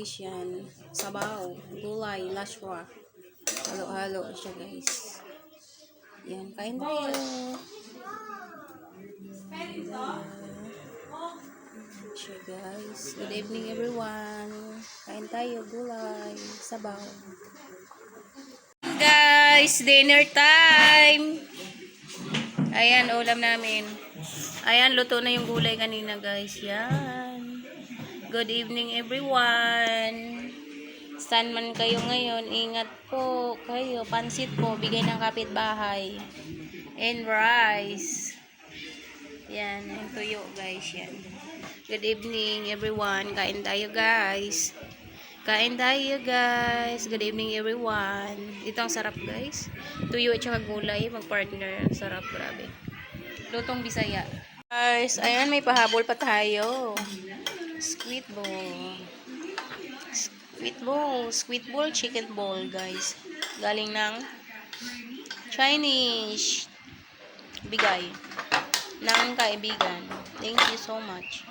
guys, yan. Sabaw, gulay, laswa. Halo-halo siya guys. Yan, kain tayo. Siya guys. Good evening everyone. Kain tayo, gulay, sabaw. Guys, dinner time. Ayan, ulam namin. Ayan, luto na yung gulay kanina guys. Yan. Good evening everyone. Saan man kayo ngayon, ingat po kayo. Pansit po, bigay ng kapitbahay. And rice. Yan, yung tuyo guys. Yan. Good evening everyone. Kain tayo guys. Kain tayo guys. Good evening everyone. Ito ang sarap guys. Tuyo at saka gulay. Mag-partner. Sarap, grabe. Lutong Bisaya. Guys, ayan, may pahabol pa tayo. Squid ball. Squid ball, chicken ball guys. Galing ng Chinese. Bigay ng kaibigan. Thank you so much.